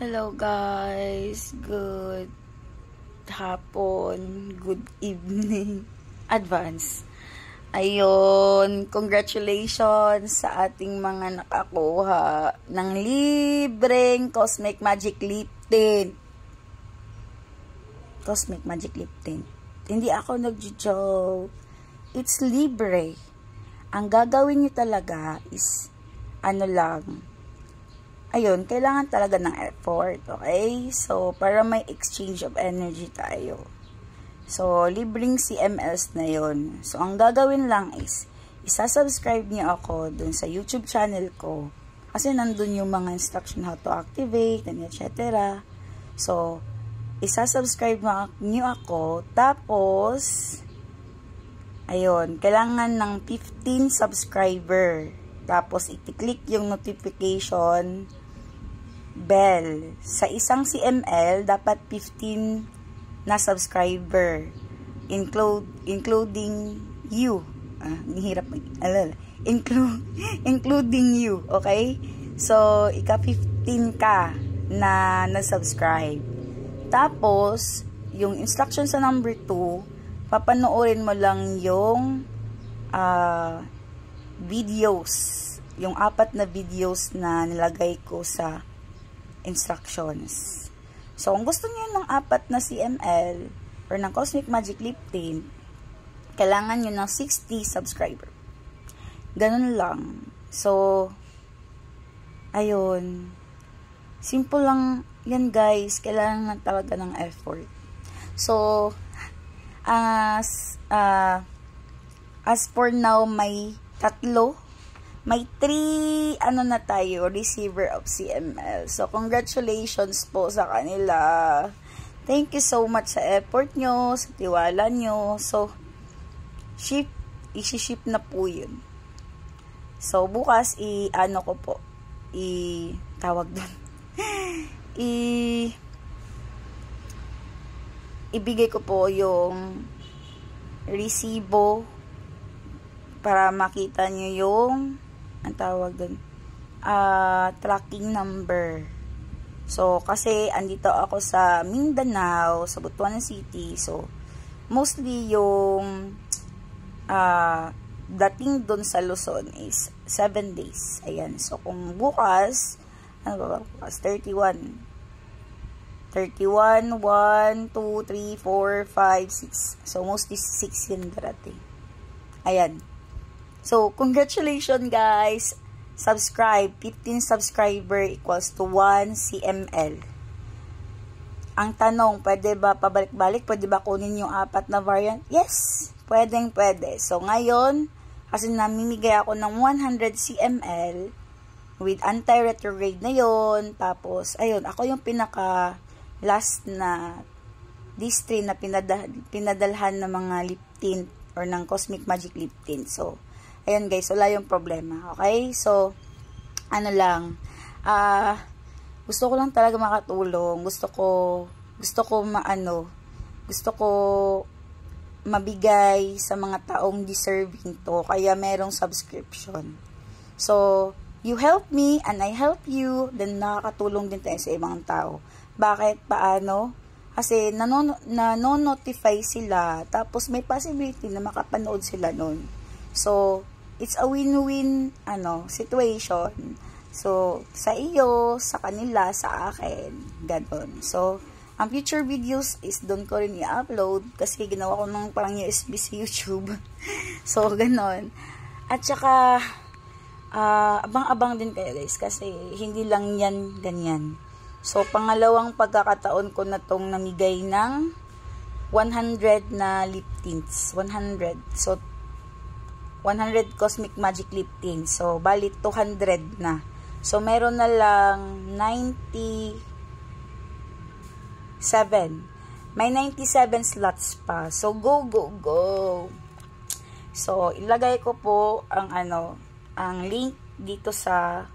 Hello guys, good hapon, good evening, advance. Ayun, congratulations sa ating mga nakakuha ng libreng Cosmic Magic Lip Tint. Cosmic Magic Lip Tint. Hindi ako nag-joke. It's libre. Ang gagawin niyo talaga is ayun, kailangan talaga ng effort, okay? So, para may exchange of energy tayo. So, libreng CMLs na yun. So, ang gagawin lang is, isa-subscribe niyo ako dun sa YouTube channel ko. Kasi nandun yung mga instruction how to activate, and etc. So, isa-subscribe niyo ako. Tapos, ayun, kailangan ng 15 subscriber. Tapos, i-click yung notification bell. Sa isang CML, dapat 15 na subscriber. Including you. Hirap including you. Okay? So, ika-15 ka na na-subscribe. Tapos, yung instruction sa number 2, papanoorin mo lang yung videos. Yung 4 na videos na nilagay ko sa instructions. So, kung gusto niyo ng 4 na CML or ng Cosmic Magic Lip Tint, kailangan niyo ng 60 subscriber. Ganun lang. So, ayun. Simple lang yan, guys. Kailangan lang talaga ng effort. So, as for now, may 3 na tayo, receiver of CML. So, congratulations po sa kanila. Thank you so much sa effort nyo, sa tiwala nyo. So, isi-ship na po yun. So, bukas, tawag doon. Ibigay ko po yung resibo para makita nyo yung ang tawag doon, tracking number. So, kasi andito ako sa Mindanao, sa Butuanan City. So, mostly yung dating doon sa Luzon is 7 days. Ayan. So, kung bukas, bukas? 31, 1, 2, 3, 4, 5, 6. So, mostly 6 yun darating. Ayan. So, congratulations guys! Subscribe. 15 subscriber equals to 1 CML. Ang tanong, pwede ba pabalik-balik? Pwede ba kunin yung 4 na variant? Yes! Pwede. So, ngayon, kasi namimigay ako ng 100 CML with anti-retrograde na yon. Tapos, ayun, ako yung pinaka last na distri na pinadalhan ng mga lip tint or ng Cosmic Magic Lip Tint. So, ayan guys, wala yung problema. Okay? So, gusto ko lang talaga makatulong. Gusto ko mabigay sa mga taong deserving to. Kaya merong subscription. So, you help me and I help you, then nakakatulong din tayo sa ibang tao. Bakit? Paano? Kasi nanonotify sila, tapos may possibility na makapanood sila nun. So, it's a win-win situation. So, sa iyo, sa kanila, sa akin, ganon. So, ang future videos is doon ko rin i-upload kasi ginawa ko ng parang USB sa YouTube. So, ganon. At saka, abang-abang din kayo guys kasi hindi lang yan ganyan. So, pangalawang pagkakataon ko na tong namigay ng 100 na lip tints. 100. So, 100 Cosmic Magic Lip Tints. So, bali 200 na. So, meron na lang 97. May 97 slots pa. So, go. So, ilagay ko po ang link dito sa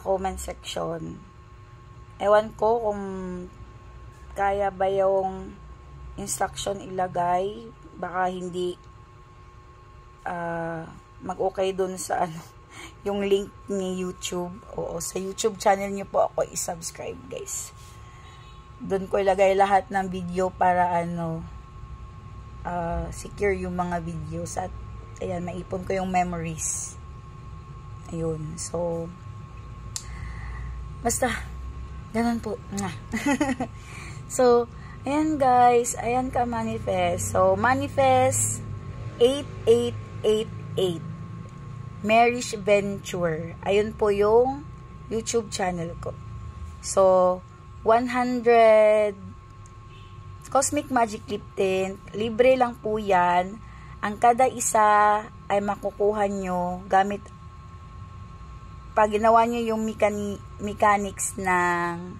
comment section. Ewan ko kung kaya ba yung instruction ilagay. Baka hindi mag-okay dun sa yung link ni YouTube. Oo, sa YouTube channel niyo po ako i-subscribe, guys. Doon ko ilagay lahat ng video para secure yung mga videos at ayan, maipon ko yung memories. Ayun. So, basta, ganun po. So, ayan guys, ayan ka manifest. So, manifest 8888 Marish Venture. Ayun po yung YouTube channel ko. So, 100 Cosmic Magic Lip Tint. Libre lang po yan. Ang kada isa ay makukuha nyo gamit pag ginawa nyo yung mechanics ng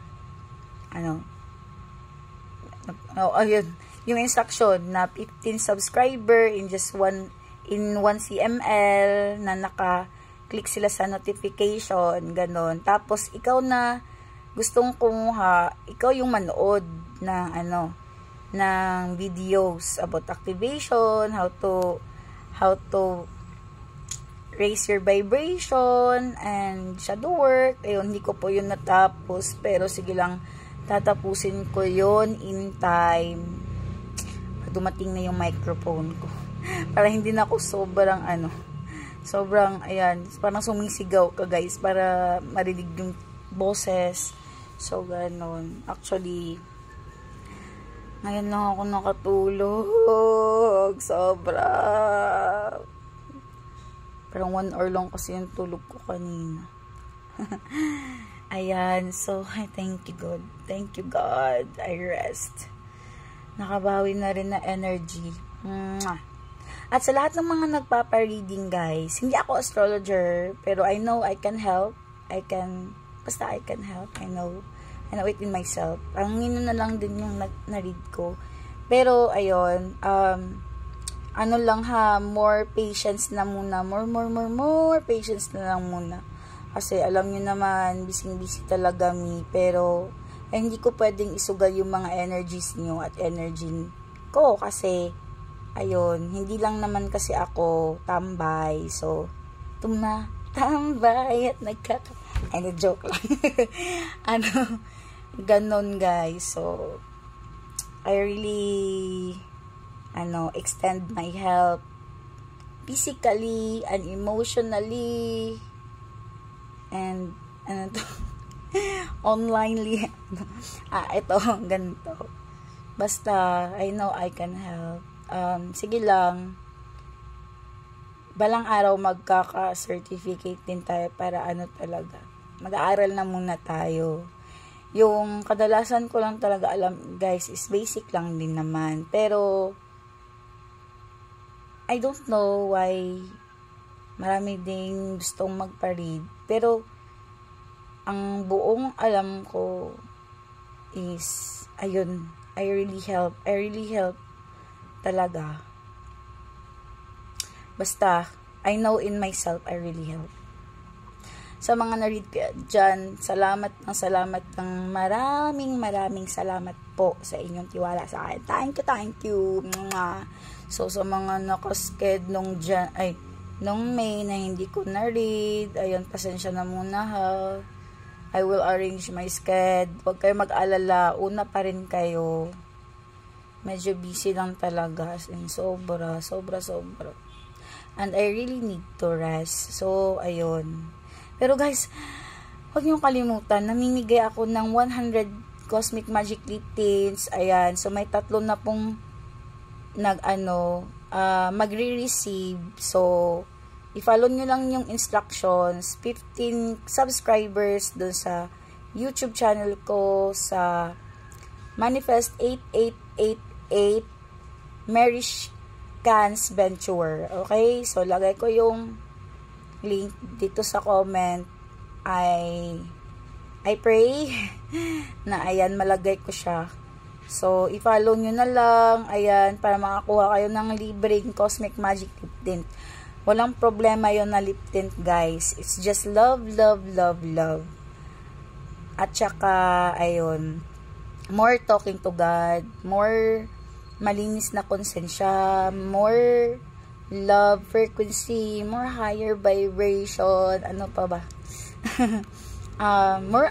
ayun, yung instruction na 15 subscriber in just 1 cml na naka-click sila sa notification, ganon. Tapos ikaw na gustong kumuha, ikaw yung manood ng ng videos about activation, how to raise your vibration and shadow work. Ayun, hindi ko po yun natapos, pero sige lang, tatapusin ko yun in time. Dumating na yung microphone ko. Para hindi na ako sobrang, ayan, parang sumisigaw ka guys, para marinig yung boses. So, ganon. Actually, ngayon lang ako nakatulog. Sobra. Parang 1 hour lang kasi yung tulog ko kanina. Ayan. So, thank you God. Thank you God. I rest. Nakabawi na rin na energy. At sa lahat ng mga nagpapa-reading guys, hindi ako astrologer, pero I know I can help. Basta I can help. I know it in myself. Ang na lang din yung na-read ko. Pero, ayun, lang ha, more patience na muna. More patience na lang muna. Kasi, alam nyo naman, busy talaga pero, hindi ko pwedeng isugal yung mga energies nyo at energy ko. Kasi, ayun, hindi lang naman kasi ako tambay. So, tambay at joke lang. Ganon guys. So, I really extend my help physically and emotionally and onlinely. Ito, ganito. Basta, I know I can help. Sige lang. Balang araw magkaka-certificate din tayo para talaga. Mag-aaral na muna tayo. Yung kadalasan ko lang talaga alam, guys, is basic lang din naman. Pero, I don't know why marami ding gustong magpa-read. Pero, ang buong alam ko is, ayun, I really help talaga. Basta, I know in myself, I really help. Sa mga na-read dyan, salamat ng maraming salamat po sa inyong tiwala sa akin. Thank you. So, sa mga nakasked nung May na hindi ko na-read, ayun, pasensya na muna ha. I will arrange my schedule. Huwag kayo mag-alala, una pa rin kayo. Medyo busy lang talaga. Sobra. And I really need to rest. So, ayun. Pero guys, huwag niyong kalimutan, namimigay ako ng 100 Cosmic Magic Lip Tints. Ayan, so may 3 na pong magre-receive. So, i-follow nyo lang yung instructions. 15 subscribers dun sa YouTube channel ko, sa Manifest 8888 Marish Venture. Okay? So, lagay ko yung link dito sa comment. I pray na ayan, malagay ko siya. So, i-follow nyo na lang, ayan, para makakuha kayo ng libreng Cosmic Magic Lip Tint. Walang problema yon na lip tint, guys. It's just love. At saka, ayun, more talking to God, more malinis na konsensya, more love frequency, more higher vibration, ano pa ba? More